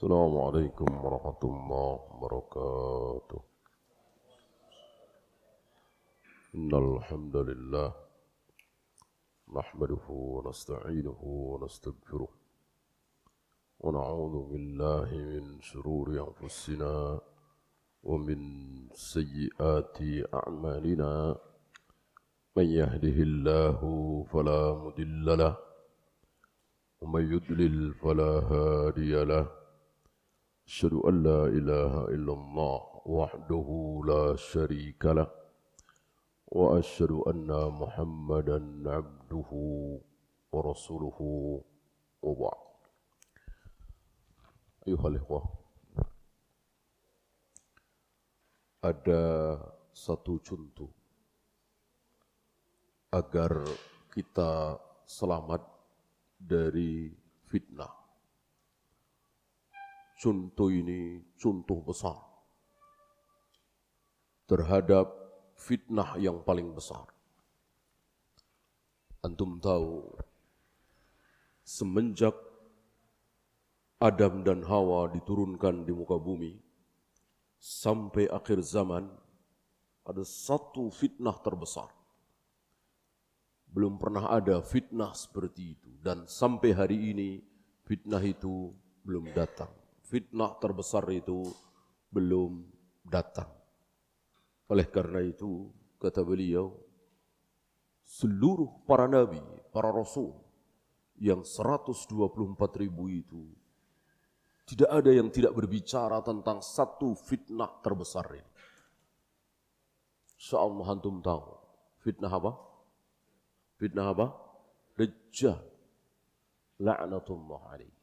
Assalamualaikum warahmatullahi wabarakatuh. Innal hamdalillah nahmaduhu wa nasta'inuhu wa nastaghfiruh wa na'udzu billahi min shururi anfusina wa min sayyiati a'malina. Man yahdihillahu fala mudilla lahu wa man yudlil fala hadiya lahu. Asyhadu an la ilaha illallah wahdahu la syarika lah wa asyhadu anna Muhammadan abduhu wa rasuluhu wa ba'd. Ayuhal ikhwah, ada satu contoh agar kita selamat dari fitnah. Contoh ini contoh besar terhadap fitnah yang paling besar. Antum tahu, semenjak Adam dan Hawa diturunkan di muka bumi sampai akhir zaman, ada satu fitnah terbesar. Belum pernah ada fitnah seperti itu, dan sampai hari ini fitnah itu belum datang. Fitnah terbesar itu belum datang. Oleh karena itu, kata beliau, seluruh para nabi, para rasul yang 124.000 itu, tidak ada yang tidak berbicara tentang satu fitnah terbesar ini. Insyaallah antum tahu. Fitnah apa? Fitnah apa? Dajjal. La'natullah alaihi.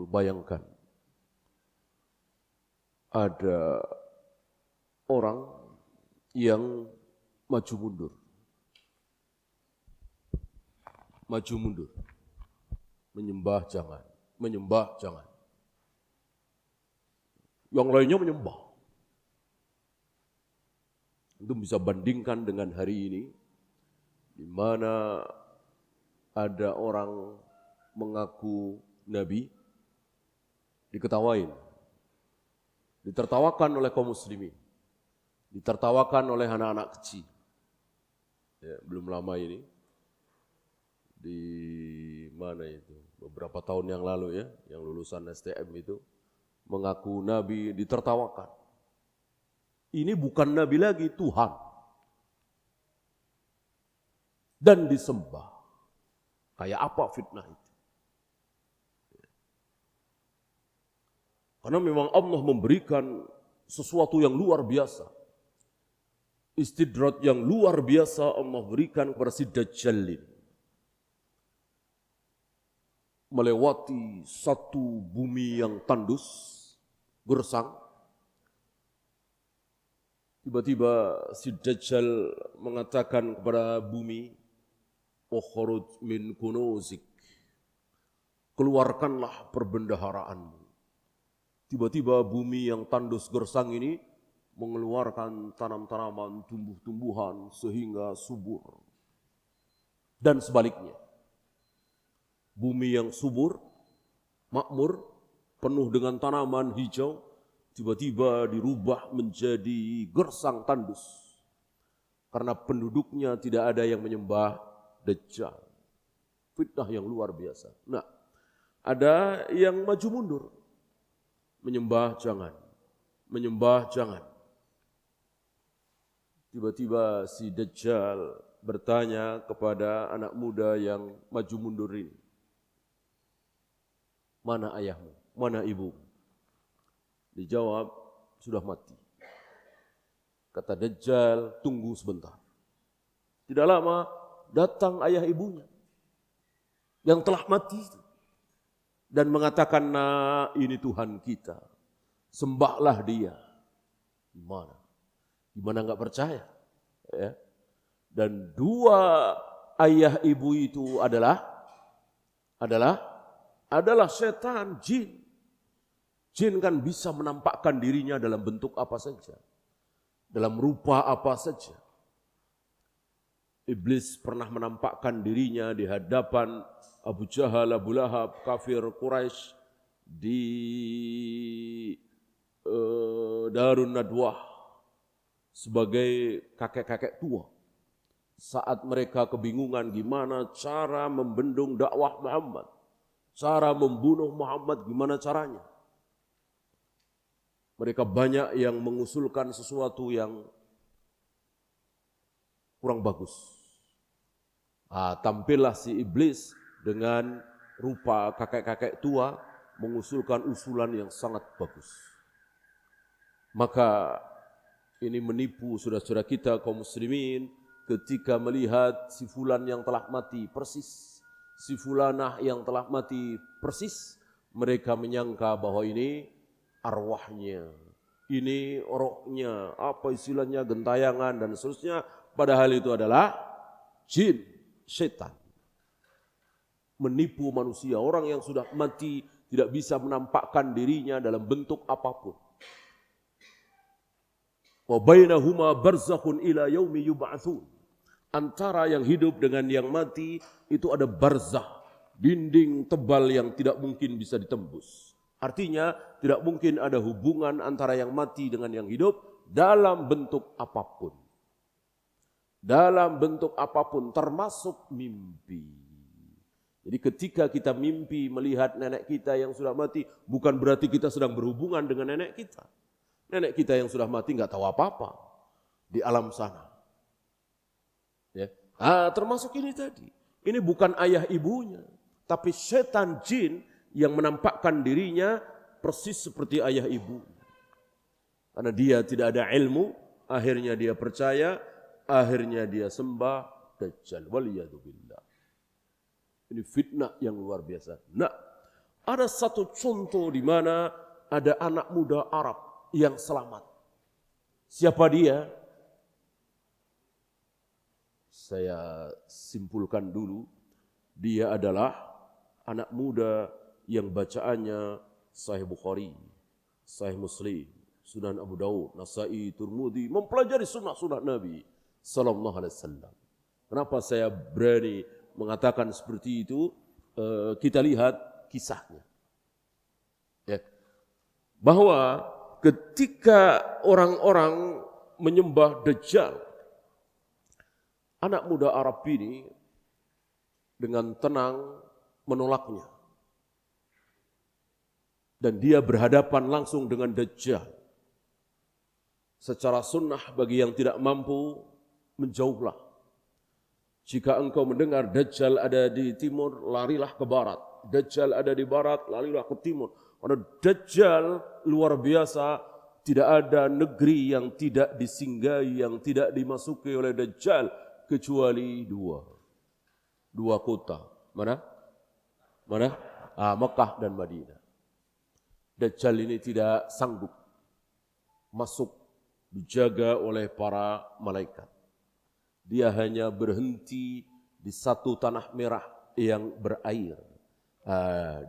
Bayangkan ada orang yang maju mundur, menyembah jangan, yang lainnya menyembah. Itu bisa bandingkan dengan hari ini, di mana ada orang mengaku nabi, diketawain, ditertawakan oleh kaum muslimin, ditertawakan oleh anak-anak kecil. Ya, belum lama ini, di mana itu, beberapa tahun yang lalu ya, yang lulusan STM itu, mengaku nabi, ditertawakan. Ini bukan nabi lagi, Tuhan. Dan disembah. Kayak apa fitnah itu? Karena memang Allah memberikan sesuatu yang luar biasa. Istidrat yang luar biasa Allah berikan kepada si Dajjal ini. Melewati satu bumi yang tandus, gersang. Tiba-tiba si Dajjal mengatakan kepada bumi, "Ukhruj min kunuzik." Keluarkanlah perbendaharaanmu. Tiba-tiba bumi yang tandus gersang ini mengeluarkan tanam-tanaman, tumbuh-tumbuhan sehingga subur. Dan sebaliknya, bumi yang subur, makmur, penuh dengan tanaman hijau, tiba-tiba dirubah menjadi gersang tandus. Karena penduduknya tidak ada yang menyembah Dajjal. Fitnah yang luar biasa. Nah, ada yang maju mundur. Menyembah jangan. Tiba-tiba si Dajjal bertanya kepada anak muda yang maju mundur ini, "Mana ayahmu? Mana ibumu?" Dijawab, "Sudah mati." Kata Dajjal, "Tunggu sebentar." Tidak lama datang ayah ibunya yang telah mati itu, dan mengatakan, "Nah, ini Tuhan kita, sembahlah dia." Gimana nggak percaya? Ya. Dan dua ayah ibu itu adalah setan, jin. Jin kan bisa menampakkan dirinya dalam bentuk apa saja, dalam rupa apa saja. Iblis pernah menampakkan dirinya di hadapan Abu Jahal, Abu Lahab, kafir Quraisy di Darun Nadwah sebagai kakek-kakek tua. Saat mereka kebingungan gimana cara membendung dakwah Muhammad, cara membunuh Muhammad gimana caranya. Mereka banyak yang mengusulkan sesuatu yang kurang bagus. Tampillah si iblis dengan rupa kakek-kakek tua mengusulkan usulan yang sangat bagus. Maka ini menipu saudara-saudara kita kaum muslimin ketika melihat si fulan yang telah mati persis, si fulanah yang telah mati persis, mereka menyangka bahwa ini arwahnya, ini rohnya, apa istilahnya, gentayangan dan seterusnya, padahal itu adalah jin, setan. Menipu manusia, orang yang sudah mati tidak bisa menampakkan dirinya dalam bentuk apapun. Wa bainahuma barzakhun ila yaumi yub'atsun. Antara yang hidup dengan yang mati itu ada barzakh, dinding tebal yang tidak mungkin bisa ditembus. Artinya tidak mungkin ada hubungan antara yang mati dengan yang hidup dalam bentuk apapun. Dalam bentuk apapun termasuk mimpi. Jadi ketika kita mimpi melihat nenek kita yang sudah mati, bukan berarti kita sedang berhubungan dengan nenek kita. Nenek kita yang sudah mati nggak tahu apa-apa di alam sana. Ya. Termasuk ini tadi. Ini bukan ayah ibunya, tapi setan jin yang menampakkan dirinya persis seperti ayah ibu. Karena dia tidak ada ilmu, akhirnya dia percaya, akhirnya dia sembah Dajjal. Waliyadzubillah. Ini fitnah yang luar biasa. Nah, ada satu contoh di mana ada anak muda Arab yang selamat. Siapa dia? Saya simpulkan dulu. Dia adalah anak muda yang bacaannya Sahih Bukhari, Sahih Muslim, Sunan Abu Daud, Nasai, Tirmidzi, mempelajari sunnah-sunnah Nabi sallallahu alaihi wasallam. Kenapa saya berani mengatakan seperti itu? Kita lihat kisahnya. Ya. Bahwa ketika orang-orang menyembah Dajjal, anak muda Arab ini dengan tenang menolaknya. Dan dia berhadapan langsung dengan Dajjal. Secara sunnah bagi yang tidak mampu, menjauhlah. Jika engkau mendengar Dajjal ada di timur, larilah ke barat. Dajjal ada di barat, larilah ke timur. Karena Dajjal luar biasa, tidak ada negeri yang tidak disinggahi, yang tidak dimasuki oleh Dajjal, kecuali dua kota. Mana? Mekah dan Madinah. Dajjal ini tidak sanggup masuk, dijaga oleh para malaikat. Dia hanya berhenti di satu tanah merah yang berair.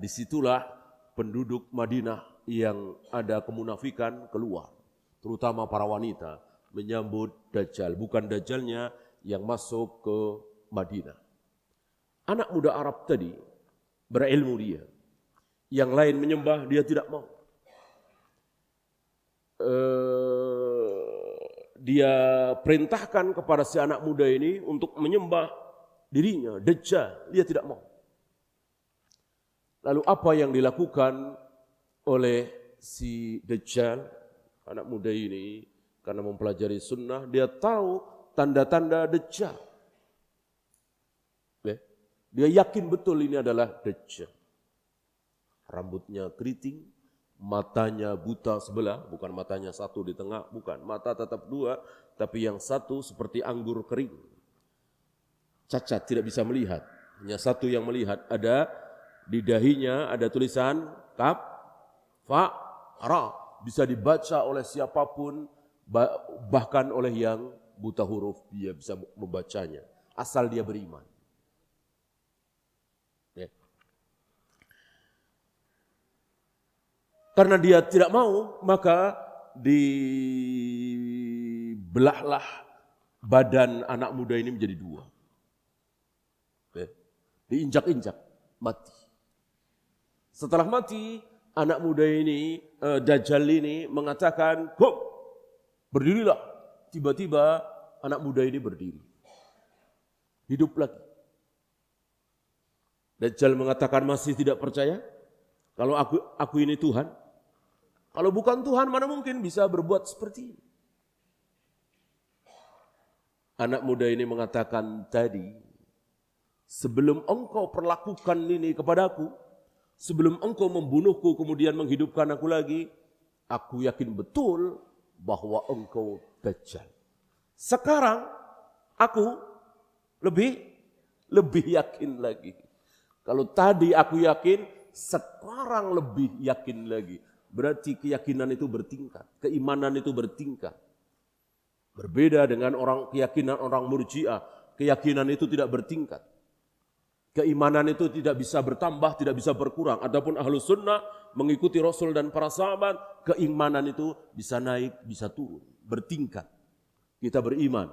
Disitulah penduduk Madinah yang ada kemunafikan keluar. Terutama para wanita menyambut Dajjal. Bukan Dajjalnya yang masuk ke Madinah. Anak muda Arab tadi berilmu dia. Yang lain menyembah, dia tidak mau. Dia perintahkan kepada si anak muda ini untuk menyembah dirinya, Dajjal. Dia tidak mau. Lalu apa yang dilakukan oleh si Dajjal, anak muda ini, karena mempelajari sunnah, dia tahu tanda-tanda Dajjal. Dia yakin betul ini adalah Dajjal. Rambutnya keriting, matanya buta sebelah, bukan matanya satu di tengah, bukan. Mata tetap dua, tapi yang satu seperti anggur kering. Cacat, tidak bisa melihat. Hanya satu yang melihat. Ada di dahinya, ada tulisan kaf, fa, ra. Bisa dibaca oleh siapapun, bahkan oleh yang buta huruf, dia bisa membacanya. Asal dia beriman. Karena dia tidak mau, maka dibelahlah badan anak muda ini menjadi dua. Diinjak-injak, mati. Setelah mati, anak muda ini, Dajjal ini mengatakan, "Qum, berdirilah." Tiba-tiba anak muda ini berdiri. Hidup lagi. Dajjal mengatakan, "Masih tidak percaya? Kalau aku ini Tuhan? Kalau bukan Tuhan, mana mungkin bisa berbuat seperti ini?" Anak muda ini mengatakan, "Tadi, sebelum engkau perlakukan ini kepadaku, sebelum engkau membunuhku kemudian menghidupkan aku lagi, aku yakin betul bahwa engkau Dajjal. Sekarang aku lebih yakin lagi. Kalau tadi aku yakin, sekarang lebih yakin lagi." Berarti keyakinan itu bertingkat, keimanan itu bertingkat. Berbeda dengan keyakinan orang Murji'ah, keyakinan itu tidak bertingkat. Keimanan itu tidak bisa bertambah, tidak bisa berkurang. Adapun Ahlus Sunnah mengikuti Rasul dan para sahabat, keimanan itu bisa naik, bisa turun, bertingkat. Kita beriman.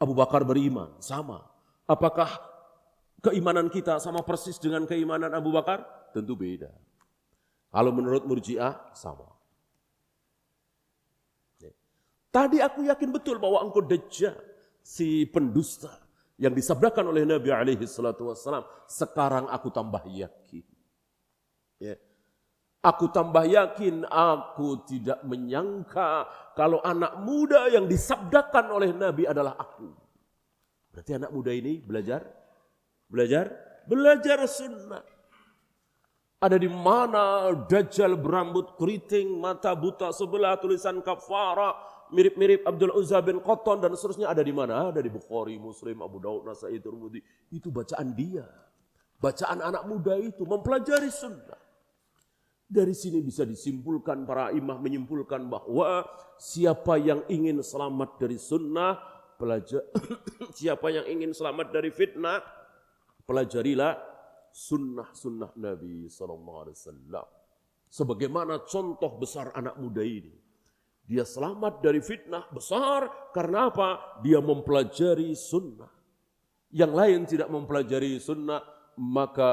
Abu Bakar beriman, sama. Apakah keimanan kita sama persis dengan keimanan Abu Bakar? Tentu beda. Kalau menurut Murji'ah, sama. Tadi aku yakin betul bahwa engkau Dajjal, si pendusta yang disabdakan oleh Nabi SAW. Sekarang aku tambah yakin. Ya. Aku tambah yakin, aku tidak menyangka kalau anak muda yang disabdakan oleh Nabi adalah aku. Berarti anak muda ini belajar sunnah. Ada di mana Dajjal berambut keriting, mata buta sebelah, tulisan kafara, mirip-mirip Abdul Uzza bin Qattan dan seterusnya. Ada di mana? Ada di Bukhari, Muslim, Abu Daud, Nasai, Tirmidzi. Itu bacaan dia. Bacaan anak muda itu mempelajari sunnah. Dari sini bisa disimpulkan, para imam menyimpulkan bahwa siapa yang ingin selamat dari sunnah, siapa yang ingin selamat dari fitnah, pelajarilah sunnah-sunnah Nabi SAW. Sebagaimana contoh besar anak muda ini. Dia selamat dari fitnah besar karena apa? Dia mempelajari sunnah. Yang lain tidak mempelajari sunnah, maka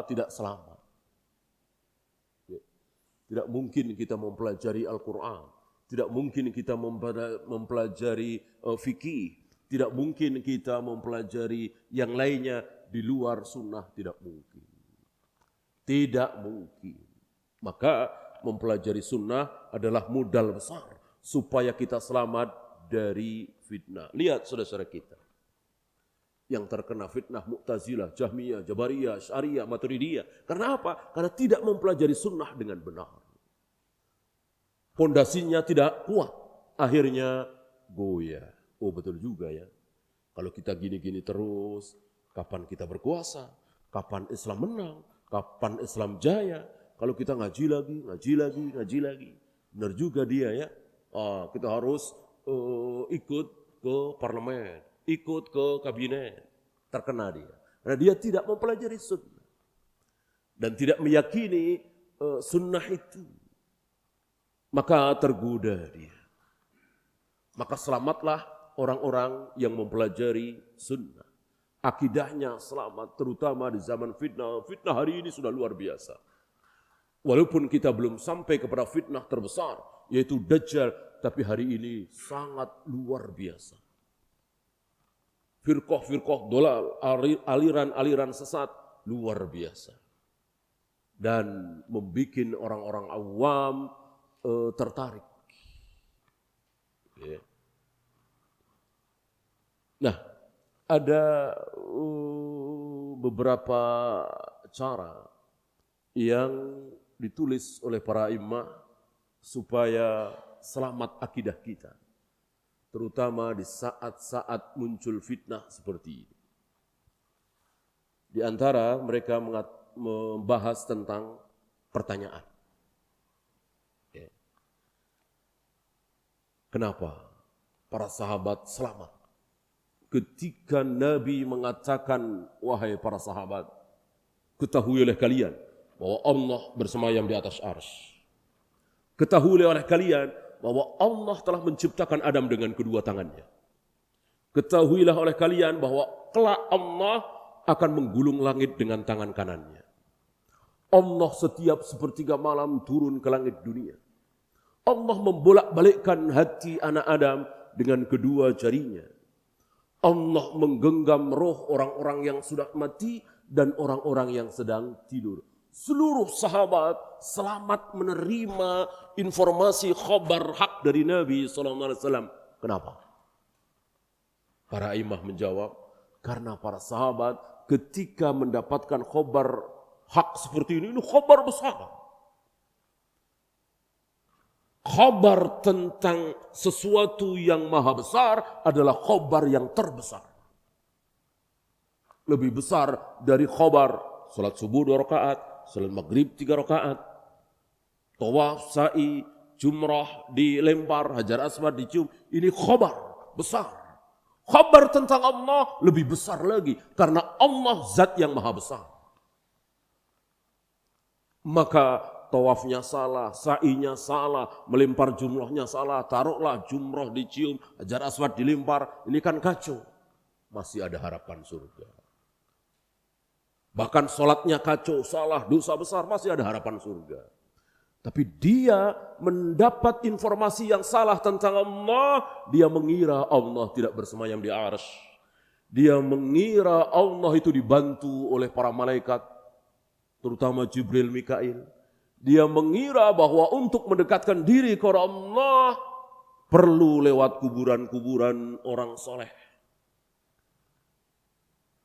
tidak selamat. Tidak mungkin kita mempelajari Al-Quran. Tidak mungkin kita mempelajari fikih. Tidak mungkin kita mempelajari yang lainnya di luar sunnah. Tidak mungkin. Tidak mungkin. Maka mempelajari sunnah adalah modal besar supaya kita selamat dari fitnah. Lihat saudara-saudara kita yang terkena fitnah Mu'tazilah, Jahmiyah, Jabariyah, Syariah, Maturidiyah. Karena apa? Karena tidak mempelajari sunnah dengan benar. Pondasinya tidak kuat, akhirnya goyah. Oh betul juga ya. Kalau kita gini-gini terus, kapan kita berkuasa? Kapan Islam menang? Kapan Islam jaya? Kalau kita ngaji lagi. Benar juga dia ya. Kita harus ikut ke parlemen, ikut ke kabinet. Terkena dia. Karena dia tidak mempelajari sunnah. Dan tidak meyakini sunnah itu. Maka tergoda dia. Maka selamatlah orang-orang yang mempelajari sunnah. Akidahnya selamat, terutama di zaman fitnah. Fitnah hari ini sudah luar biasa. Walaupun kita belum sampai kepada fitnah terbesar, yaitu Dajjal, tapi hari ini sangat luar biasa. Firqah-firqah dolal, aliran-aliran sesat, luar biasa. Dan membuat orang-orang awam tertarik. Ya. Nah, ada beberapa cara yang ditulis oleh para imam supaya selamat akidah kita, terutama di saat-saat muncul fitnah seperti ini. Di antara mereka membahas tentang pertanyaan. Ya. Kenapa para sahabat selamat? Ketika Nabi mengatakan, wahai para sahabat, ketahuilah kalian bahwa Allah bersemayam di atas arsy. Ketahuilah oleh kalian bahwa Allah telah menciptakan Adam dengan kedua tangannya. Ketahuilah oleh kalian bahwa kelak Allah akan menggulung langit dengan tangan kanannya. Allah setiap sepertiga malam turun ke langit dunia. Allah membolak-balikkan hati anak Adam dengan kedua jarinya. Allah menggenggam roh orang-orang yang sudah mati dan orang-orang yang sedang tidur. Seluruh sahabat selamat menerima informasi khabar hak dari Nabi SAW. Kenapa? Para imam menjawab, karena para sahabat ketika mendapatkan khabar hak seperti ini khabar besar. Khabar tentang sesuatu yang maha besar adalah khabar yang terbesar. Lebih besar dari khabar salat subuh 2 rakaat, salat maghrib 3 rakaat, tawaf, sa'i, jumrah, dilempar, hajar aswad dicium. Ini khabar besar. Khabar tentang Allah lebih besar lagi karena Allah zat yang maha besar. Maka tawafnya salah, sa'inya salah, melempar jumrahnya salah, taruhlah jumrah dicium, hajar aswad dilempar, ini kan kacau. Masih ada harapan surga. Bahkan sholatnya kacau, salah, dosa besar, masih ada harapan surga. Tapi dia mendapat informasi yang salah tentang Allah, dia mengira Allah tidak bersemayam di arsy. Dia mengira Allah itu dibantu oleh para malaikat, terutama Jibril, Mikail. Dia mengira bahwa untuk mendekatkan diri kepada Allah perlu lewat kuburan-kuburan orang soleh.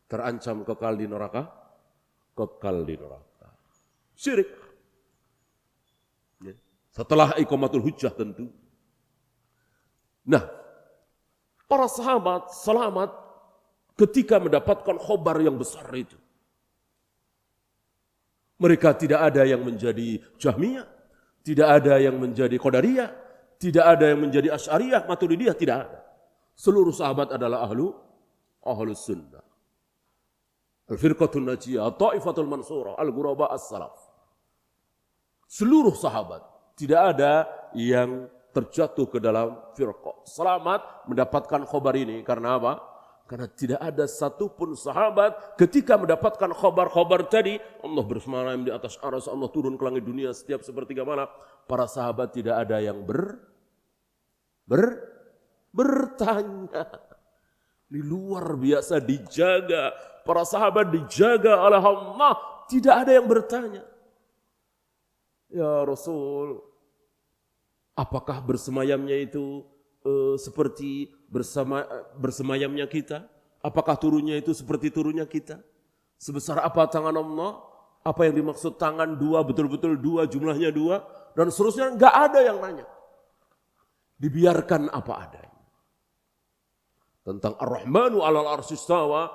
Terancam kekal di neraka, kekal di neraka. Syirik. Setelah iqamatul hujjah tentu. Nah, para sahabat selamat ketika mendapatkan khobar yang besar itu. Mereka tidak ada yang menjadi Jahmiyah, tidak ada yang menjadi Qadariyah, tidak ada yang menjadi Asy'ariyah, Maturidiyah, tidak ada. Seluruh sahabat adalah ahlus sunnah. Al-firqatul najiyah, at-ta'ifatul mansurah, al-ghuraba as-salaf. Seluruh sahabat, tidak ada yang terjatuh ke dalam firqah. Selamat mendapatkan khabar ini karena apa? Karena tidak ada satupun sahabat ketika mendapatkan khabar-khabar tadi, Allah bersemayam di atas arsy, Allah turun ke langit dunia setiap sepertiga malam. Para sahabat tidak ada yang bertanya. Ini luar biasa dijaga. Para sahabat dijaga oleh Allah. Tidak ada yang bertanya. Ya Rasul, apakah bersemayamnya itu seperti bersemayamnya kita? Apakah turunnya itu seperti turunnya kita? Sebesar apa tangan Allah? Apa yang dimaksud tangan dua, betul-betul dua, jumlahnya dua? Dan seterusnya, enggak ada yang nanya. Dibiarkan apa adanya. Tentang Ar-Rahmanu 'alal 'arsy istawa,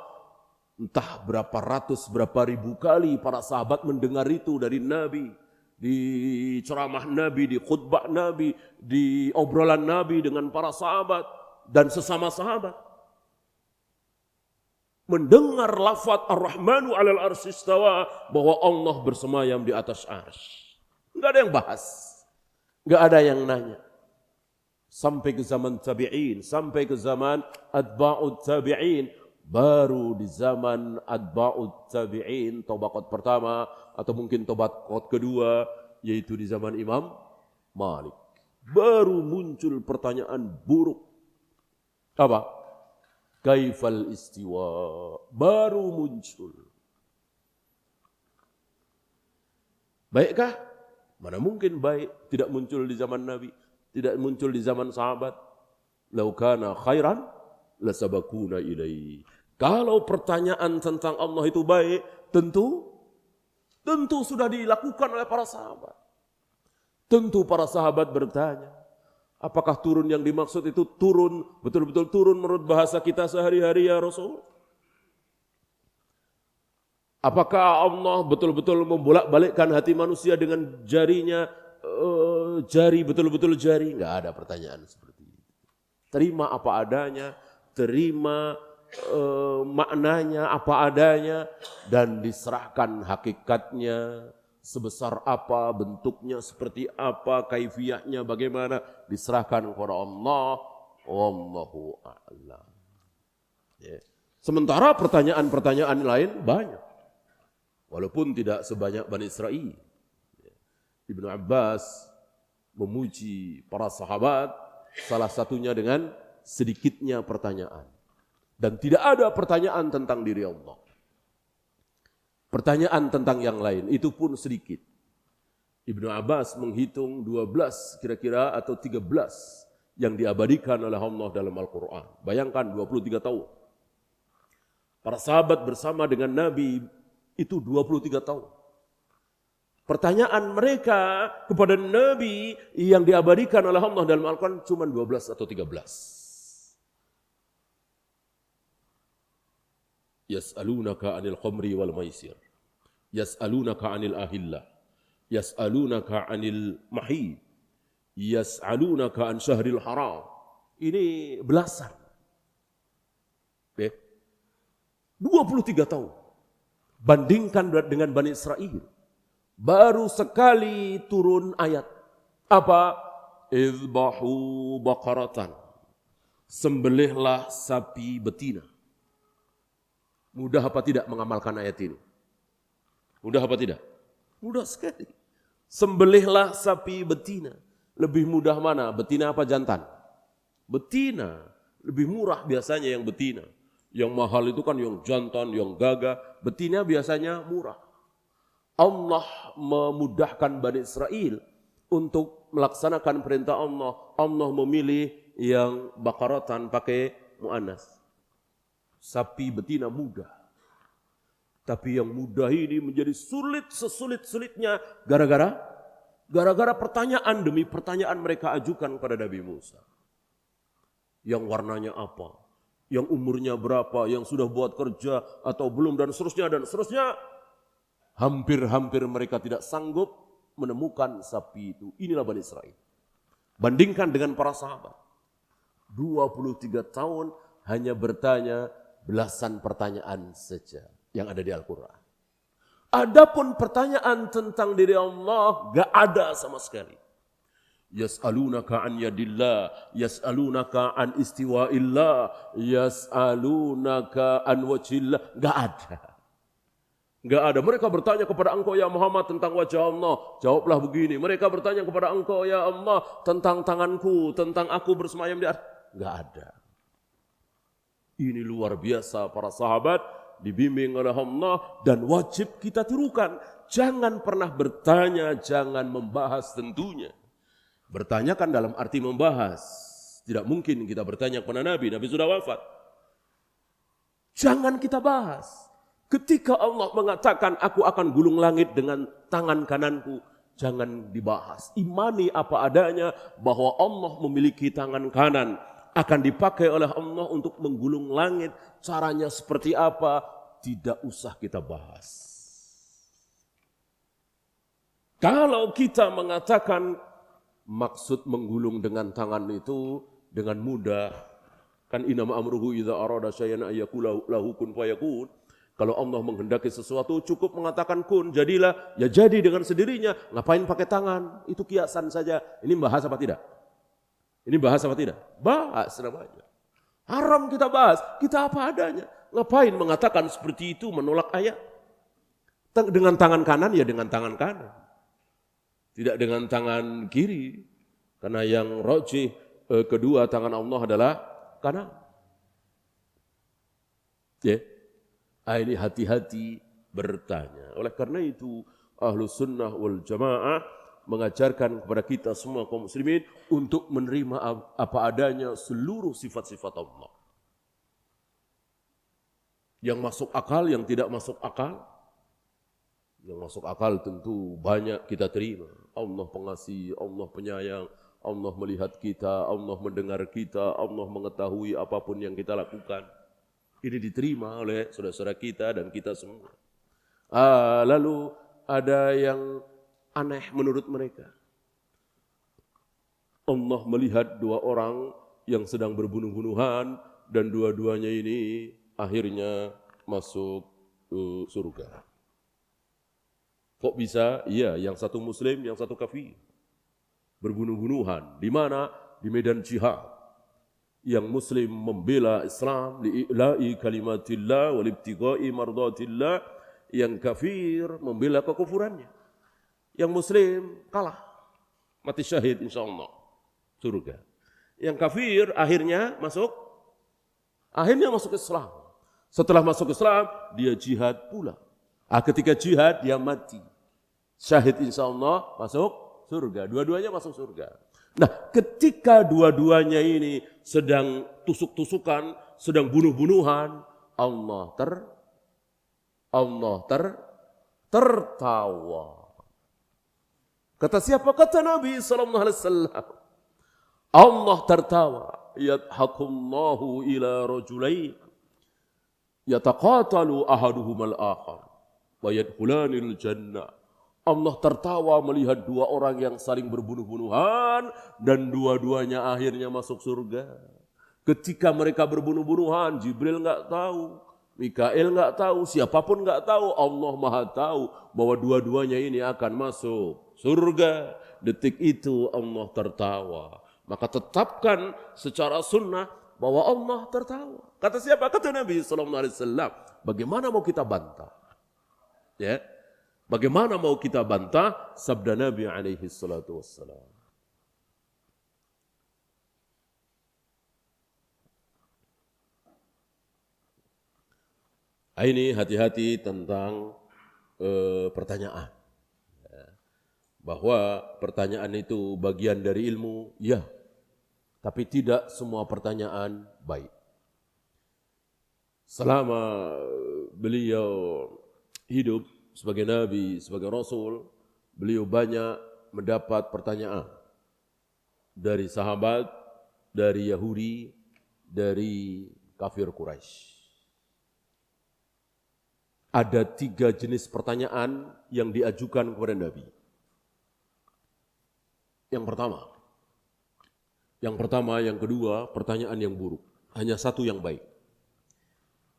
entah berapa ratus, berapa ribu kali para sahabat mendengar itu dari Nabi. Di ceramah Nabi, di khutbah Nabi, di obrolan Nabi dengan para sahabat dan sesama sahabat. Mendengar lafaz Ar-Rahmanu 'alal 'arsy istawa, bahwa Allah bersemayam di atas arsy. Enggak ada yang bahas. Enggak ada yang nanya. Sampai ke zaman tabi'in, sampai ke zaman atba'ut tabi'in. Baru di zaman atba'ut tabi'in, tabaqat pertama atau mungkin tabaqat kedua, yaitu di zaman Imam Malik. Baru muncul pertanyaan buruk. Apa? Kaifal istiwa? Baru muncul. Baikkah? Mana mungkin baik tidak muncul di zaman Nabi, tidak muncul di zaman sahabat. Lau kana khairan lasabakuna ilaihi. Kalau pertanyaan tentang Allah itu baik, tentu sudah dilakukan oleh para sahabat. Tentu para sahabat bertanya, apakah turun yang dimaksud itu turun, betul-betul turun menurut bahasa kita sehari-hari ya Rasul? Apakah Allah betul-betul membolak-balikkan hati manusia dengan jarinya, jari, betul-betul jari? Enggak ada pertanyaan seperti itu. Terima apa adanya, terima maknanya apa adanya, dan diserahkan hakikatnya Sebesar apa, bentuknya seperti apa, kaifiyahnya bagaimana, diserahkan kepada Allah. Wallahu a'lam. Ya. Sementara pertanyaan-pertanyaan lain banyak. Walaupun tidak sebanyak Bani Israel. Ibnu Abbas memuji para sahabat, salah satunya dengan sedikitnya pertanyaan. Dan tidak ada pertanyaan tentang diri Allah. Pertanyaan tentang yang lain, itu pun sedikit. Ibnu Abbas menghitung 12 kira-kira atau 13 yang diabadikan oleh Allah dalam Al-Quran. Bayangkan 23 tahun. Para sahabat bersama dengan Nabi itu 23 tahun. Pertanyaan mereka kepada Nabi yang diabadikan oleh Allah dalam Al-Quran cuma 12 atau 13. Yas'alunaka 'anil khamri wal maisir. Yas'alunaka 'anil ahillah. Yas'alunaka 'anil mahid. Yas'alunaka 'an syahril haram. Ini belasan. 23 tahun. Bandingkan dengan Bani Israel. Baru sekali turun ayat. Apa? Izbahu baqaratan. Sembelihlah sapi betina. Mudah apa tidak mengamalkan ayat ini? Mudah apa tidak? Mudah sekali. Sembelihlah sapi betina. Lebih mudah mana? Betina apa jantan? Betina. Lebih murah biasanya yang betina. Yang mahal itu kan yang jantan, yang gagah. Betina biasanya murah. Allah memudahkan Bani Israel untuk melaksanakan perintah Allah. Allah memilih yang bakaratan pakai mu'annas. Sapi betina mudah. Tapi yang mudah ini menjadi sulit sesulit-sulitnya gara-gara pertanyaan demi pertanyaan mereka ajukan kepada Nabi Musa. Yang warnanya apa? Yang umurnya berapa? Yang sudah buat kerja atau belum dan seterusnya dan seterusnya. Hampir-hampir mereka tidak sanggup menemukan sapi itu. Inilah Bani Israel. Bandingkan dengan para sahabat. 23 tahun hanya bertanya belasan pertanyaan saja yang ada di Al-Quran. Adapun pertanyaan tentang diri Allah gak ada sama sekali. Yas'alunaka an yadillah, yas'alunaka an istiwa'illah, yas'alunaka an wajhillah. Gak ada. Gak ada. Mereka bertanya kepada engkau ya Muhammad tentang wajah Allah. Jawablah begini. Mereka bertanya kepada engkau ya Allah tentang tanganku, tentang aku bersemayam di atas. Gak ada. Ini luar biasa para sahabat dibimbing oleh Allah dan wajib kita tirukan. Jangan pernah bertanya, jangan membahas tentunya. Bertanya kan dalam arti membahas. Tidak mungkin kita bertanya kepada Nabi, Nabi sudah wafat. Jangan kita bahas. Ketika Allah mengatakan aku akan gulung langit dengan tangan kananku, jangan dibahas. Imani apa adanya bahwa Allah memiliki tangan kanan. Akan dipakai oleh Allah untuk menggulung langit. Caranya seperti apa? Tidak usah kita bahas. Kalau kita mengatakan maksud menggulung dengan tangan itu dengan mudah. Kan innama amruhu idza arada syai'an ayyakula lahu kun fayakun. Kalau Allah menghendaki sesuatu cukup mengatakan kun, jadilah. Ya jadi dengan sendirinya. Ngapain pakai tangan? Itu kiasan saja. Ini bahas apa tidak? Ini bahas apa tidak? Bahas namanya. Haram kita bahas, kita apa adanya. Ngapain mengatakan seperti itu menolak ayat? Dengan tangan kanan ya dengan tangan kanan. Tidak dengan tangan kiri. Karena yang rajih kedua tangan Allah adalah kanan. Ya. Ini hati-hati bertanya. Oleh karena itu Ahlus Sunnah wal Jamaah mengajarkan kepada kita semua kaum muslimin untuk menerima apa adanya seluruh sifat-sifat Allah. Yang masuk akal, yang tidak masuk akal. Yang masuk akal tentu banyak kita terima. Allah pengasih, Allah penyayang, Allah melihat kita, Allah mendengar kita, Allah mengetahui apapun yang kita lakukan. Ini diterima oleh saudara-saudara kita dan kita semua. Lalu ada yang aneh menurut mereka. Allah melihat dua orang yang sedang berbunuh-bunuhan dan dua-duanya ini akhirnya masuk surga. Kok bisa? Iya, yang satu muslim, yang satu kafir. Berbunuh-bunuhan. Di mana? Di medan jihad. Yang muslim membela Islam, li'i'la'i kalimatillah, walibtiga'i mardatillah. Yang kafir membela kekufurannya. Yang muslim kalah. Mati syahid insyaAllah. Surga. Yang kafir akhirnya masuk Islam. Setelah masuk Islam, dia jihad pula. Ketika jihad, dia mati. Syahid insyaAllah masuk surga. Dua-duanya masuk surga. Nah, ketika dua-duanya ini sedang tusuk-tusukan, sedang bunuh-bunuhan, Allah tertawa. Kata siapa? Kata Nabi SAW. Allah tertawa. Yadhakumullahu ila rajulain yataqatalu ahaduhumal akhar wa yadkhulanil jannah. Allah tertawa melihat dua orang yang saling berbunuh-bunuhan dan dua-duanya akhirnya masuk surga. Ketika mereka berbunuh-bunuhan, Jibril enggak tahu, Mikail enggak tahu, siapapun enggak tahu, Allah Maha tahu bahwa dua-duanya ini akan masuk surga. Detik itu Allah tertawa. Maka tetapkan secara sunnah bahwa Allah tertawa. Kata siapa? Kata Nabi SAW. Bagaimana mau kita bantah? Ya, bagaimana mau kita bantah sabda Nabi SAW? Ini hati-hati tentang pertanyaan. Bahwa pertanyaan itu bagian dari ilmu, ya. Tapi tidak semua pertanyaan baik. Selama beliau hidup sebagai Nabi, sebagai Rasul, beliau banyak mendapat pertanyaan dari sahabat, dari Yahudi, dari kafir Quraisy. Ada 3 jenis pertanyaan yang diajukan kepada Nabi. Yang pertama, yang kedua, pertanyaan yang buruk. Hanya satu yang baik.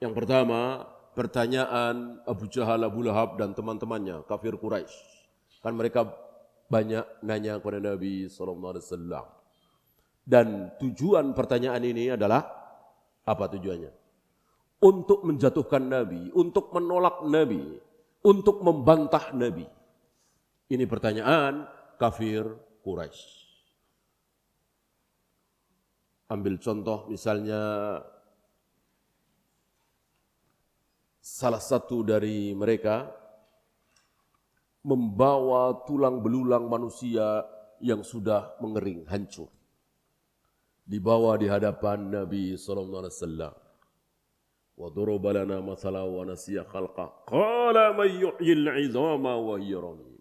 Yang pertama, pertanyaan Abu Jahal, Abu Lahab dan teman-temannya, kafir Quraisy. Kan mereka banyak nanya kepada Nabi SAW. Dan tujuan pertanyaan ini adalah, apa tujuannya? Untuk menjatuhkan Nabi, untuk menolak Nabi, untuk membantah Nabi. Ini pertanyaan kafir Quraisy. Ambil contoh misalnya salah satu dari mereka membawa tulang belulang manusia yang sudah mengering, hancur. Dibawa di hadapan Nabi SAW. Wa daraba lana mathala wa nasiya khalqa. Qala man yuhyil 'idhama wa hiya ramim.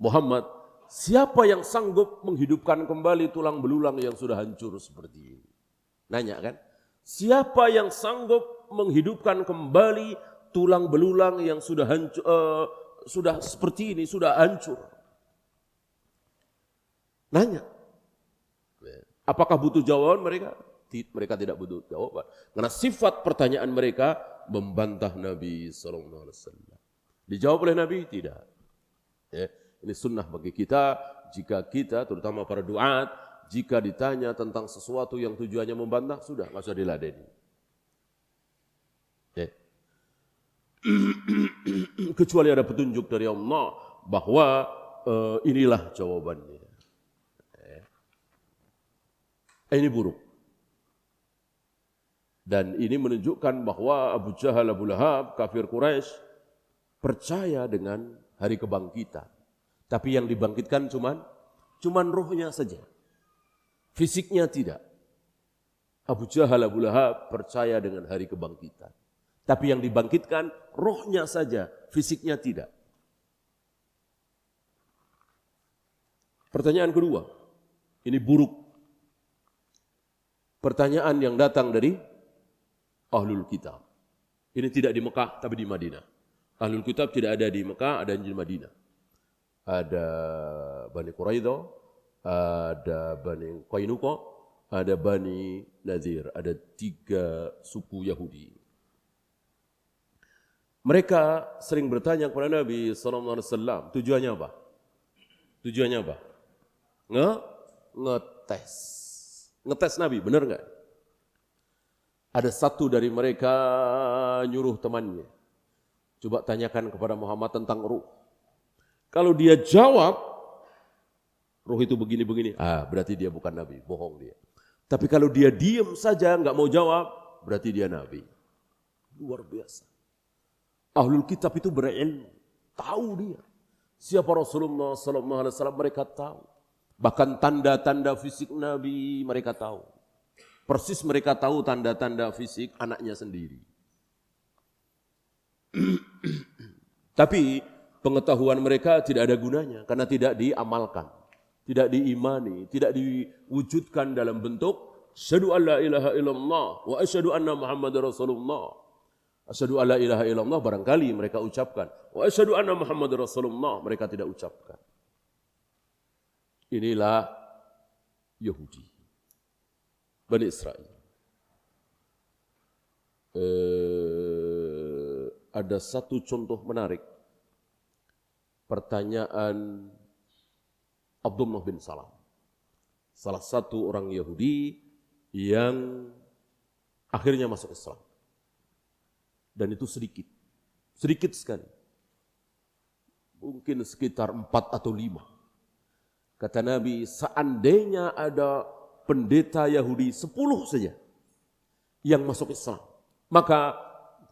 Muhammad, siapa yang sanggup menghidupkan kembali tulang belulang yang sudah hancur seperti ini? Nanya kan? Siapa yang sanggup menghidupkan kembali tulang belulang yang sudah hancur, sudah seperti ini, sudah hancur? Nanya. Apakah butuh jawaban mereka? Mereka tidak butuh jawaban. Karena sifat pertanyaan mereka membantah Nabi SAW. Dijawab oleh Nabi? Tidak. Ya. Ini sunnah bagi kita, jika kita, terutama para duat, jika ditanya tentang sesuatu yang tujuannya membantah, sudah, nggak usah diladeni. Ya. Kecuali ada petunjuk dari Allah, bahwa inilah jawabannya. Ya. Ini buruk. Dan ini menunjukkan bahwa Abu Jahal, Abu Lahab, kafir Quraisy percaya dengan hari kebangkitan. Tapi yang dibangkitkan cuman rohnya saja. Fisiknya tidak. Abu Jahal, Abu Lahab percaya dengan hari kebangkitan. Tapi yang dibangkitkan rohnya saja, fisiknya tidak. Pertanyaan kedua, ini buruk. Pertanyaan yang datang dari Ahlul Kitab. Ini tidak di Mekah, tapi di Madinah. Ahlul Kitab tidak ada di Mekah, ada di Madinah. Ada Bani Quraidah, ada Bani Qainuqa, ada Bani Nadir. Ada 3 suku Yahudi. Mereka sering bertanya kepada Nabi SAW, tujuannya apa? Tujuannya apa? Ngetes. Ngetes Nabi, benar nggak? Ada satu dari mereka nyuruh temannya, coba tanyakan kepada Muhammad tentang ruh. Kalau dia jawab, ruh itu begini-begini, berarti dia bukan Nabi, bohong dia. Tapi kalau dia diem saja, nggak mau jawab, berarti dia Nabi. Luar biasa. Ahlul kitab itu berilmu, tahu dia. Siapa Rasulullah SAW mereka tahu. Bahkan tanda-tanda fisik Nabi mereka tahu. Persis mereka tahu tanda-tanda fisik anaknya sendiri. Tapi pengetahuan mereka tidak ada gunanya karena tidak diamalkan, tidak diimani, tidak diwujudkan dalam bentuk asyhadu an la ilaha illallah wa asyhadu anna Muhammadar Rasulullah. Asyhadu an la ilaha illallah barangkali mereka ucapkan, wa asyhadu anna Muhammadar Rasulullah mereka tidak ucapkan. Inilah Yahudi, Bani Israel. Ada satu contoh menarik. Pertanyaan Abdullah bin Salam. Salah satu orang Yahudi yang akhirnya masuk Islam. Dan itu sedikit. Sedikit sekali. Mungkin sekitar 4 atau 5. Kata Nabi, seandainya ada pendeta Yahudi 10 saja yang masuk Islam, maka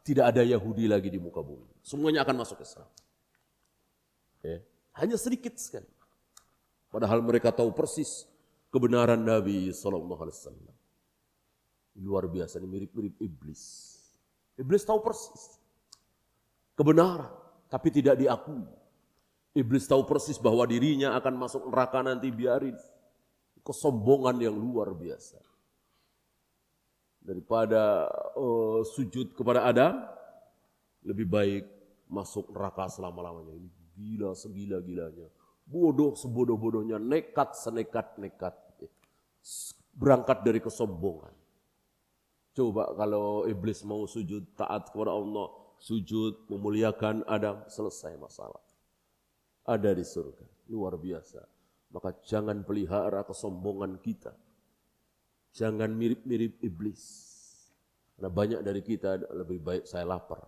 tidak ada Yahudi lagi di muka bumi. Semuanya akan masuk Islam. Ya. Hanya sedikit sekali. Padahal mereka tahu persis kebenaran Nabi SAW. Luar biasa, ini mirip-mirip iblis. Iblis tahu persis kebenaran, tapi tidak diakui. Iblis tahu persis bahwa dirinya akan masuk neraka nanti, biarin. Kesombongan yang luar biasa. Daripada sujud kepada Adam, lebih baik masuk neraka selama-lamanya. Ini gila segila-gilanya. Bodoh sebodoh-bodohnya, nekat senekat-nekat. Berangkat dari kesombongan. Coba kalau iblis mau sujud taat kepada Allah, sujud memuliakan Adam, selesai masalah. Ada di surga, luar biasa. Maka jangan pelihara kesombongan kita. Jangan mirip-mirip iblis. Karena banyak dari kita lebih baik saya lapar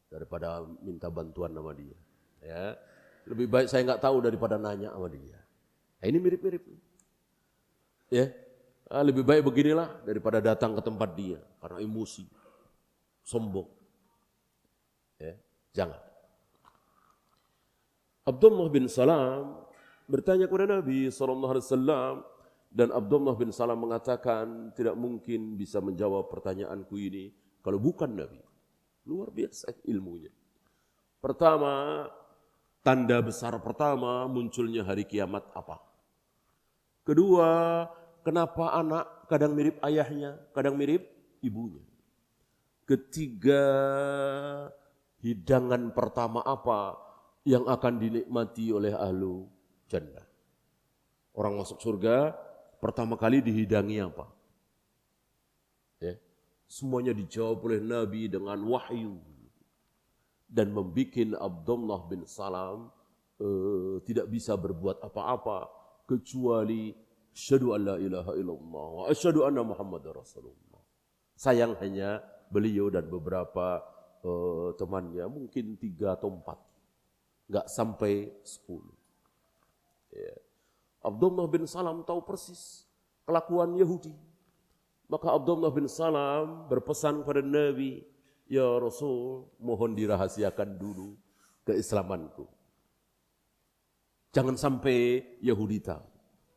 daripada minta bantuan sama dia. Ya, lebih baik saya nggak tahu daripada nanya sama dia. Nah, ini mirip-mirip. Ya, lebih baik beginilah daripada datang ke tempat dia karena emosi, sombong. Ya, jangan. Abdullah bin Salam bertanya kepada Nabi SAW dan Abdullah bin Salam mengatakan tidak mungkin bisa menjawab pertanyaanku ini kalau bukan Nabi. Luar biasa ilmunya. Pertama, tanda besar pertama munculnya hari kiamat apa? Kedua, kenapa anak kadang mirip ayahnya, kadang mirip ibunya? Ketiga, hidangan pertama apa yang akan dinikmati oleh ahlu jannah? Orang masuk surga pertama kali dihidangi apa? Ya, semuanya dijawab oleh Nabi dengan wahyu dan membuat Abdullah bin Salam tidak bisa berbuat apa-apa kecuali asyhadu an la ilaha illallah wa asyhadu anna Muhammadar Rasulullah. Sayang hanya beliau dan beberapa temannya, mungkin 3 atau 4. Enggak sampai 10. Ya. Abdullah bin Salam tahu persis kelakuan Yahudi. Maka Abdullah bin Salam berpesan kepada Nabi, ya Rasul, mohon dirahasiakan dulu keislamanku. Jangan sampai Yahudi tahu.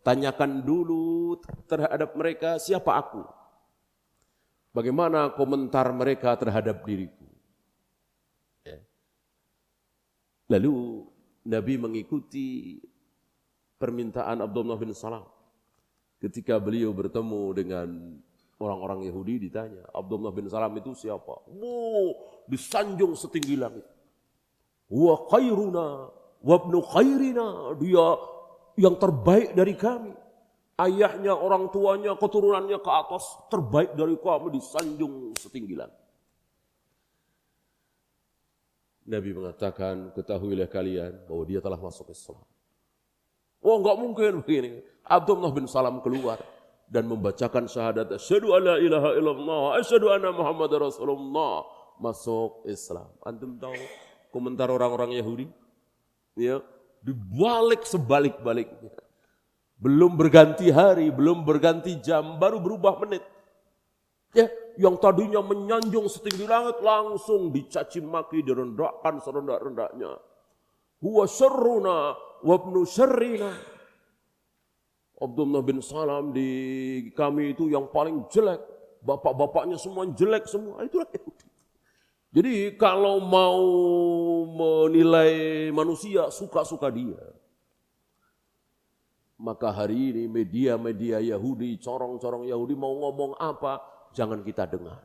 Tanyakan dulu terhadap mereka siapa aku. Bagaimana komentar mereka terhadap diriku. Lalu Nabi mengikuti permintaan Abdullah bin Salam. Ketika beliau bertemu dengan orang-orang Yahudi ditanya, Abdullah bin Salam itu siapa? Disanjung setinggi langit. Wa khairuna wa ibnu khairina, dia yang terbaik dari kami. Ayahnya, orang tuanya, keturunannya ke atas, terbaik dari kami, disanjung setinggi langit. Nabi mengatakan, ketahuilah kalian bahwa dia telah masuk Islam. Oh, enggak mungkin begini. Abdullah bin Salam keluar dan membacakan syahadat asyhadu alla ilaha illallah asyhadu anna muhammadar rasulullah, masuk Islam. Antum tahu komentar orang-orang Yahudi? Ya, dibalik sebalik-baliknya. Belum berganti hari, belum berganti jam, baru berubah menit. Ya, yang tadinya menyanjung setinggi langit langsung dicaci maki, direndahkan serendah-rendahnya. Huwa syarruna wa ibnu syarrina. Abdullah bin Salam di kami itu yang paling jelek. Bapak-bapaknya semua jelek semua. Itulah Yahudi. Jadi kalau mau menilai manusia, suka-suka dia. Maka hari ini media-media Yahudi, corong-corong Yahudi mau ngomong apa, jangan kita dengar.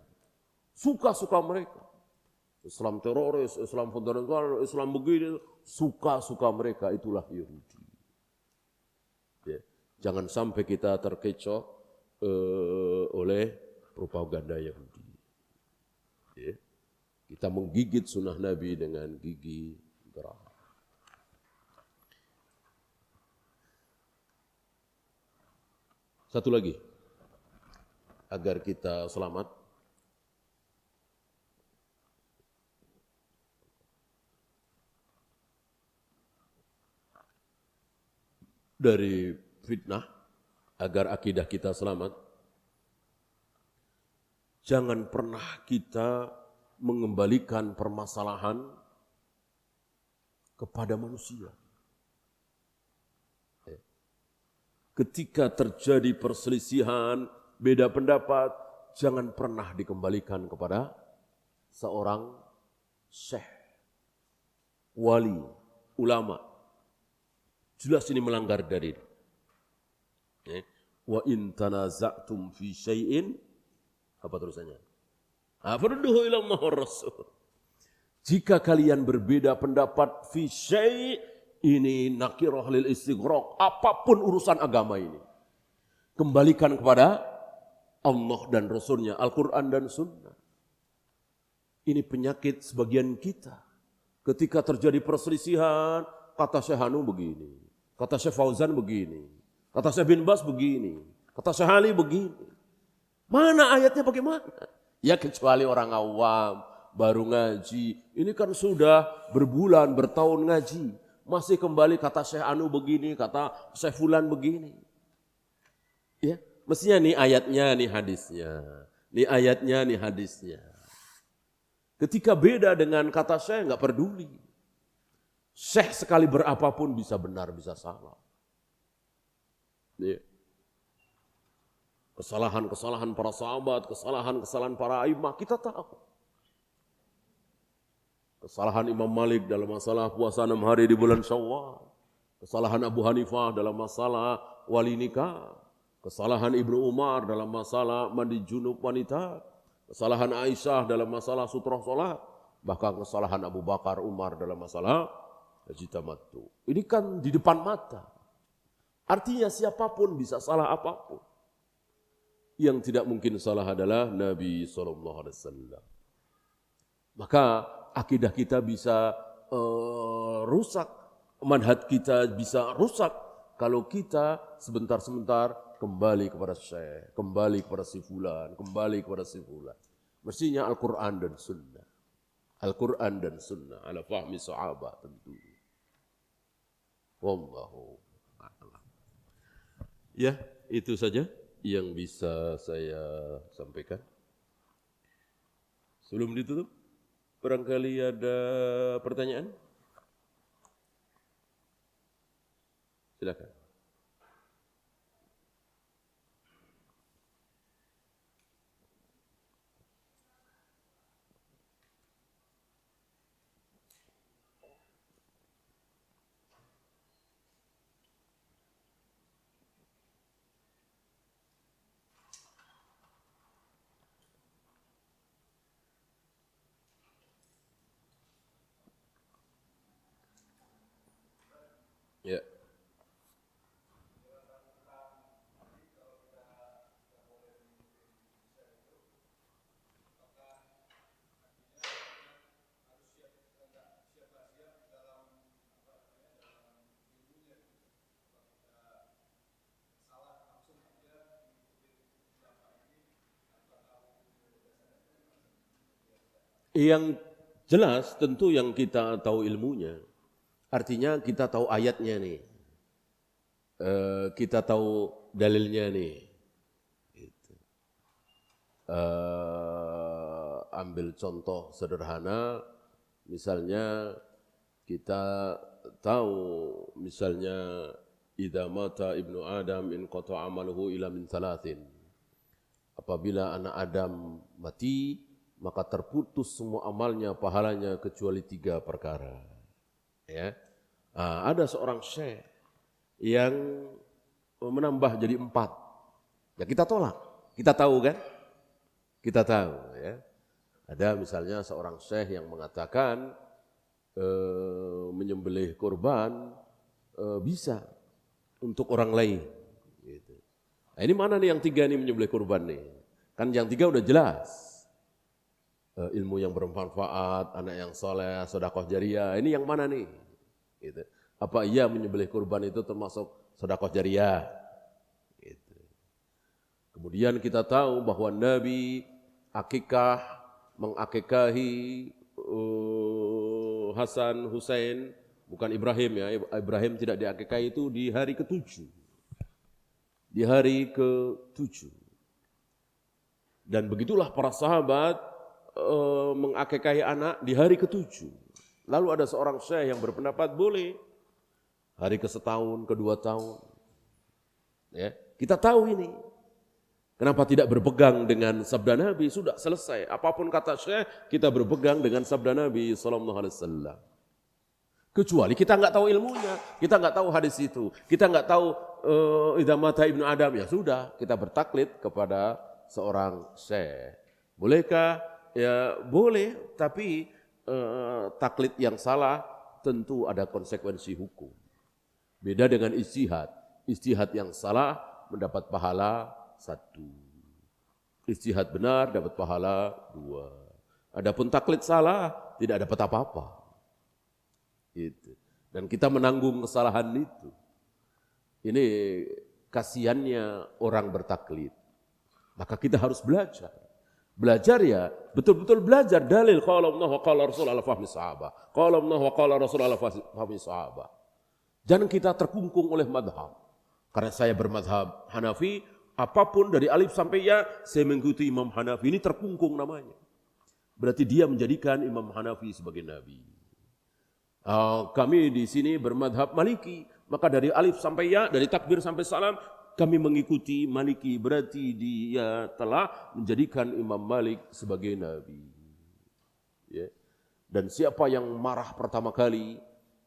Suka-suka mereka. Islam teroris, Islam fundamental, Islam begini, suka-suka mereka, itulah Yahudi. Ya. Jangan sampai kita terkecoh oleh propaganda Yahudi. Ya. Kita menggigit sunnah Nabi dengan gigi geraham. Satu lagi, agar kita selamat. Dari fitnah, agar akidah kita selamat, jangan pernah kita mengembalikan permasalahan kepada manusia. Ketika terjadi perselisihan, beda pendapat, jangan pernah dikembalikan kepada seorang syekh, wali, ulama. Jelas ini melanggar dalil. Wa in tanaza'tum fi syai'in, apa terusannya? Farudduhu ila Allah war Rasul. Jika kalian berbeda pendapat fi syai', ini nakirah lil istighraq, apapun urusan agama ini, kembalikan kepada Allah dan Rasulnya, Al-Quran dan Sunnah. Ini penyakit sebagian kita. Ketika terjadi perselisihan, kata Syekh Hanu begini, kata Syekh Fauzan begini, kata Syekh bin Bas begini, kata Syekh Ali begini. Mana ayatnya bagaimana? Ya kecuali orang awam, baru ngaji. Ini kan sudah berbulan, bertahun ngaji. Masih kembali kata Syekh Anu begini, kata Syekh Fulan begini. Ya, mestinya nih ayatnya, nih hadisnya. Nih ayatnya, nih hadisnya. Ketika beda dengan kata Syekh, enggak peduli. Syekh sekali berapapun bisa benar, bisa salah. Ya. Kesalahan-kesalahan para sahabat, kesalahan-kesalahan para imam, kita tahu. Kesalahan Imam Malik dalam masalah puasa 6 hari di bulan Syawal. Kesalahan Abu Hanifah dalam masalah wali nikah. Kesalahan Ibnu Umar dalam masalah mandi junub wanita. Kesalahan Aisyah dalam masalah sutrah sholat. Bahkan kesalahan Abu Bakar, Umar dalam masalah haji tamattu. Ini kan di depan mata. Artinya siapapun bisa salah apapun. Yang tidak mungkin salah adalah Nabi SAW. Maka akidah kita bisa rusak, manhaj kita bisa rusak kalau kita sebentar-sebentar kembali kepada Syekh, kembali kepada si fulan, kembali kepada si fulan. Mestinya Al-Quran dan Sunnah. Al-Quran dan Sunnah ala fahmi sahabat tentu. Wallahu a'lam. Ya, itu saja yang bisa saya sampaikan. Sebelum ditutup, barangkali ada pertanyaan? Silakan. Ya. Yang jelas tentu yang kita tahu ilmunya, artinya kita tahu ayatnya nih, kita tahu dalilnya nih. Gitu. Ambil contoh sederhana, misalnya kita tahu misalnya idza mata ibnu Adam in qata amaluhu ila min thalathin. Apabila anak Adam mati, maka terputus semua amalnya, pahalanya kecuali 3 perkara. Ya. Ada seorang syekh yang menambah jadi 4. Ya kita tolak. Kita tahu kan? Kita tahu ya. Ada misalnya seorang syekh yang mengatakan menyembelih kurban bisa untuk orang lain. Gitu. Nah, ini mana nih yang 3 nih menyembelih kurban nih? Kan yang 3 udah jelas. Ilmu yang bermanfaat, anak yang soleh, sedekah jariyah. Ini yang mana nih? Gitu. Apa iya menyembelih kurban itu termasuk sedekah jariyah? Gitu. Kemudian kita tahu bahwa Nabi akikah mengakikahi Hasan, Husain, bukan Ibrahim ya. Ibrahim tidak diakikahi itu di hari ke-7. Di hari ke-7. Dan begitulah para sahabat mengakikahi anak di hari ke-7. Lalu ada seorang syekh yang berpendapat boleh hari ke-1, ke-2 tahun. Ya, kita tahu ini. Kenapa tidak berpegang dengan sabda Nabi? Sudah selesai. Apapun kata syekh, kita berpegang dengan sabda Nabi sallallahu alaihi wasallam. Kecuali kita enggak tahu ilmunya, kita enggak tahu hadis itu, kita enggak tahu idza mata ibnu Adam, ya sudah, kita bertaklid kepada seorang syekh. Bolehkah? Ya boleh, tapi taklid yang salah tentu ada konsekuensi hukum. Beda dengan ijtihad. Ijtihad yang salah mendapat pahala 1. Ijtihad benar dapat pahala 2. Adapun taklid salah tidak dapat apa-apa. Itu. Dan kita menanggung kesalahan itu. Ini kasihannya orang bertaklid. Maka kita harus belajar. Belajar ya, betul-betul belajar dalil qala Allah wa qala Rasul ala fahmi sahabah. Qala Allah wa qala Rasul ala fahmi sahabah. Jangan kita terkungkung oleh madhab. Karena saya bermadhab Hanafi, apapun dari alif sampai ya, saya mengikuti Imam Hanafi. Ini terkungkung namanya. Berarti dia menjadikan Imam Hanafi sebagai nabi. Kami di sini bermadhab Maliki, maka dari alif sampai ya, dari takbir sampai salam, kami mengikuti Maliki. Berarti dia telah menjadikan Imam Malik sebagai nabi. Ya. Dan siapa yang marah pertama kali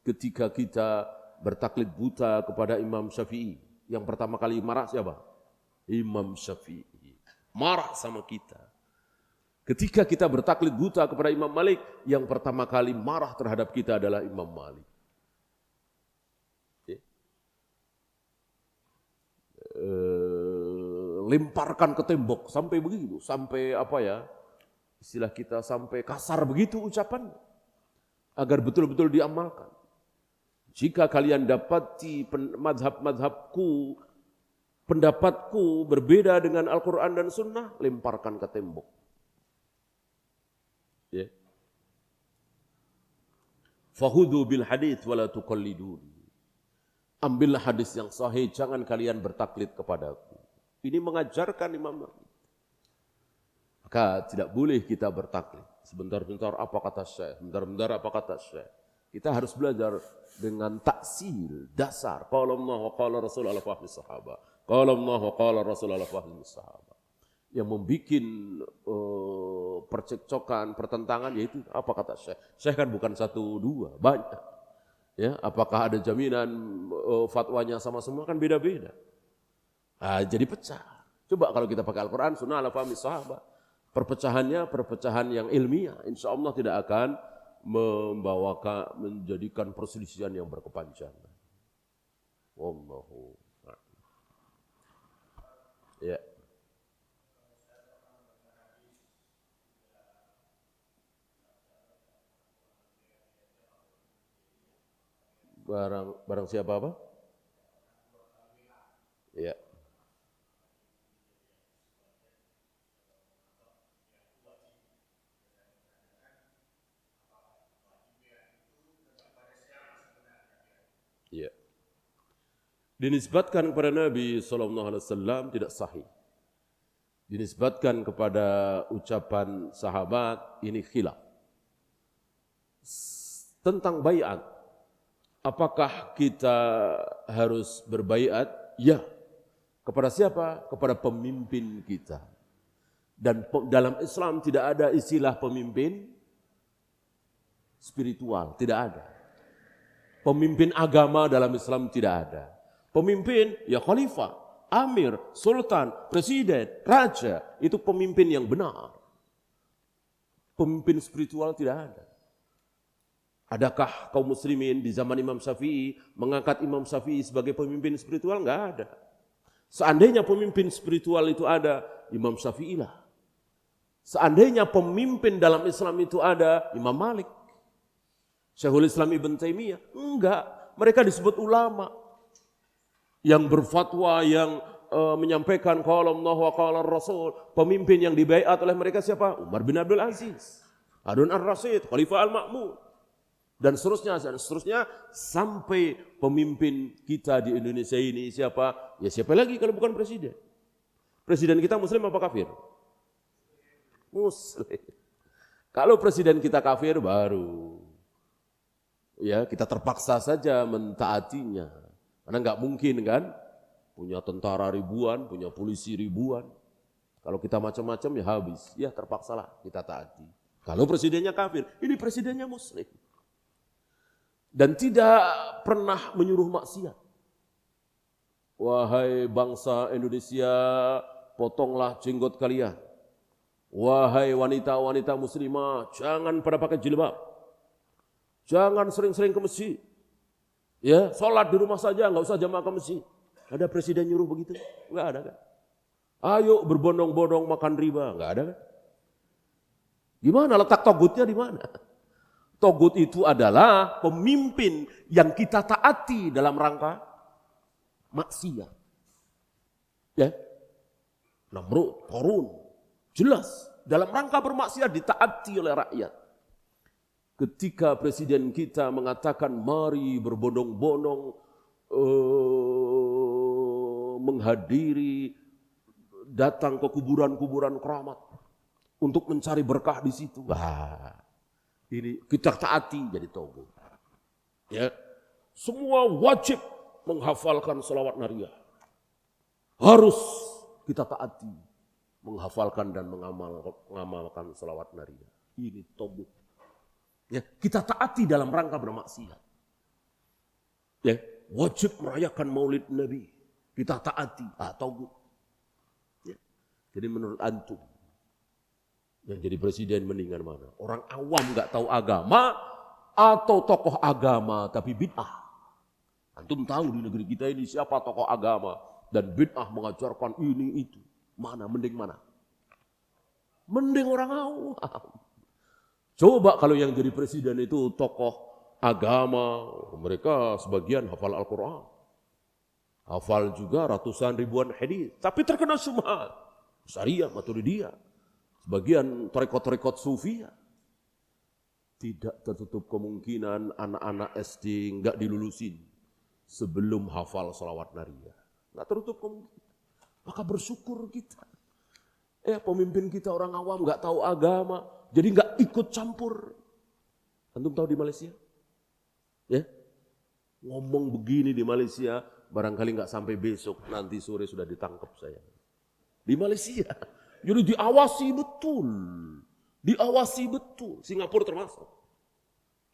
ketika kita bertaklid buta kepada Imam Syafi'i? Yang pertama kali marah siapa? Imam Syafi'i. Marah sama kita. Ketika kita bertaklid buta kepada Imam Malik, yang pertama kali marah terhadap kita adalah Imam Malik. Lemparkan ke tembok sampai begitu, sampai apa ya? Istilah kita sampai kasar begitu ucapan, agar betul-betul diamalkan. Jika kalian dapati madhab-madhabku, pendapatku berbeda dengan Al-Quran dan Sunnah, lemparkan ke tembok. Ya. Fahudu bil hadits wala tuqallidun. Ambillah hadis yang sahih, jangan kalian bertaklid kepadaku. Ini mengajarkan Imam Nawawi. Maka tidak boleh kita bertaklid. Sebentar-bentar apa kata syekh, sebentar-bentar apa kata syekh. Kita harus belajar dengan taksil, dasar. Qala Allah wa qala Rasul ala fahmi sahabah. Qala Allah wa qala Rasul ala fahmi sahabah. Yang membuat percekcokan, pertentangan, yaitu apa kata syekh. Syekh kan bukan 1, 2, banyak. Ya, apakah ada jaminan fatwanya sama semua? Kan beda-beda. Jadi pecah. Coba kalau kita pakai Al-Quran, Sunnah ala fahmi sahabah. Perpecahannya perpecahan yang ilmiah. Insya Allah tidak akan menjadikan perselisihan yang berkepanjangan. Wallahu a'lam. Ya. Barang siapa apa? Ya. Ya. Dinisbatkan kepada Nabi SAW tidak sahih. Dinisbatkan kepada ucapan sahabat, ini khilaf. Tentang baiat, apakah kita harus berbaiat? Ya. Kepada siapa? Kepada pemimpin kita. Dan dalam Islam tidak ada istilah pemimpin spiritual, tidak ada. Pemimpin agama dalam Islam tidak ada. Pemimpin ya khalifah, amir, sultan, presiden, raja, itu pemimpin yang benar. Pemimpin spiritual tidak ada. Adakah kaum muslimin di zaman Imam Syafi'i mengangkat Imam Syafi'i sebagai pemimpin spiritual? Enggak ada. Seandainya pemimpin spiritual itu ada, Imam Syafi'i lah. Seandainya pemimpin dalam Islam itu ada, Imam Malik. Syekhul Islam Ibn Taimiyah. Enggak, mereka disebut ulama. Yang berfatwa, yang menyampaikan qala Allah wa qala Rasul. Pemimpin yang dibaiat oleh mereka siapa? Umar bin Abdul Aziz, Harun ar-Rasyid, Khalifah al-Ma'mun. Dan seterusnya sampai pemimpin kita di Indonesia ini siapa? Ya siapa lagi kalau bukan presiden? Presiden kita muslim apa kafir? Muslim. Kalau presiden kita kafir baru ya kita terpaksa saja mentaatinya. Karena nggak mungkin kan punya tentara ribuan, punya polisi ribuan. Kalau kita macam-macam ya habis, ya terpaksalah kita taati. Kalau presidennya kafir, ini presidennya muslim. Dan tidak pernah menyuruh maksiat. Wahai bangsa Indonesia, potonglah jenggot kalian. Wahai wanita-wanita muslimah, jangan pada pakai jilbab. Jangan sering-sering ke masjid. Ya, sholat di rumah saja, nggak usah jamaah ke masjid. Ada presiden nyuruh begitu? Nggak ada kan? Ayo berbondong-bondong makan riba, nggak ada kan? Gimana letak togutnya di mana? Togut itu adalah pemimpin yang kita taati dalam rangka maksiat. Ya, Namrud, Qarun, jelas dalam rangka bermaksiat ditaati oleh rakyat. Ketika presiden kita mengatakan mari berbondong-bondong menghadiri, datang ke kuburan-kuburan keramat untuk mencari berkah di situ. Wah, ini kita taati jadi togut. Ya, semua wajib menghafalkan selawat nariyah. Harus kita taati menghafalkan dan mengamalkan selawat nariyah. Ini togut. Ya, kita taati dalam rangka bermaksiat. Ya, wajib merayakan Maulid Nabi. Kita taati, togut. Ya. Jadi menurut antum yang jadi presiden mendingan mana? Orang awam nggak tahu agama atau tokoh agama tapi bid'ah? Antum tahu di negeri kita ini siapa tokoh agama dan bid'ah mengajarkan ini itu. Mana mending mana? Mending orang awam. Coba kalau yang jadi presiden itu tokoh agama, mereka sebagian hafal Al-Quran. Hafal juga ratusan ribuan hadis, tapi terkena syubhat. Syariah, Maturidiyah, sebagian tarekat-tarekat Sufiyah. Tidak tertutup kemungkinan anak-anak SD enggak dilulusin sebelum hafal salawat nariyah. Enggak tertutup kemungkinan. Maka bersyukur kita. Pemimpin kita orang awam enggak tahu agama. Jadi nggak ikut campur. Antum tahu di Malaysia? Ya, ngomong begini di Malaysia, barangkali nggak sampai besok, nanti sore sudah ditangkap saya. Di Malaysia, jadi diawasi betul, Singapura termasuk.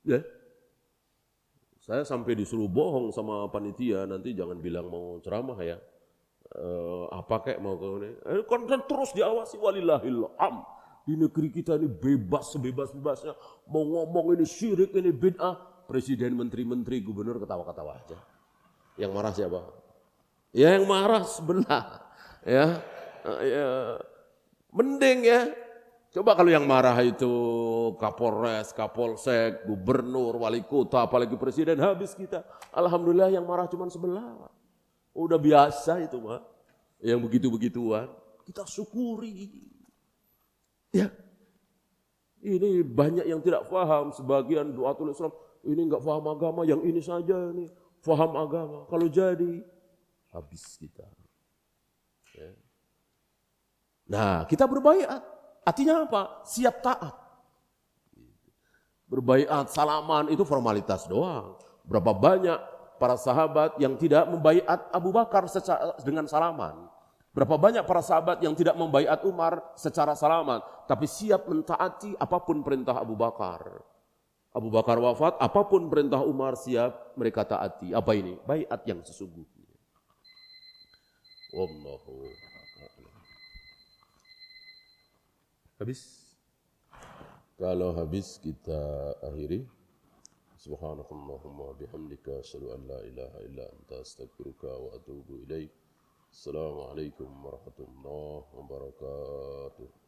Ya, saya sampai disuruh bohong sama panitia, nanti jangan bilang mau ceramah ya, apa kayak mau ke ini, terus diawasi walillahil hamd. Di negeri kita ini bebas sebebas-bebasnya. Mau ngomong ini syirik, ini bid'ah. Presiden, menteri-menteri, gubernur ketawa-ketawa aja. Yang marah siapa? Ya yang marah sebelah. Ya, mending ya. Coba kalau yang marah itu Kapolres, Kapolsek, gubernur, wali kota, apalagi presiden, habis kita. Alhamdulillah yang marah cuma sebelah. Udah biasa itu mah. Yang begitu-begituan. Kita syukuri. Ya, ini banyak yang tidak paham. Sebagian duatul Islam ini enggak paham agama, yang ini saja ini faham agama. Kalau jadi, habis kita. Ya. Nah, kita berbaiat. Artinya apa? Siap taat. Berbaiat, salaman itu formalitas doang. Berapa banyak para sahabat yang tidak membaiat Abu Bakar dengan salaman. Berapa banyak para sahabat yang tidak membaiat Umar secara salaman, tapi siap mentaati apapun perintah Abu Bakar. Abu Bakar wafat, apapun perintah Umar siap mereka taati. Apa ini? Baiat yang sesungguhnya. Wallahu a'lam. Habis? Kalau habis kita akhiri. Subhanakallahumma bihamdika asyhadu an la ilaha illa anta astaghfiruka wa atubu ilaik. Assalamualaikum warahmatullahi wabarakatuh.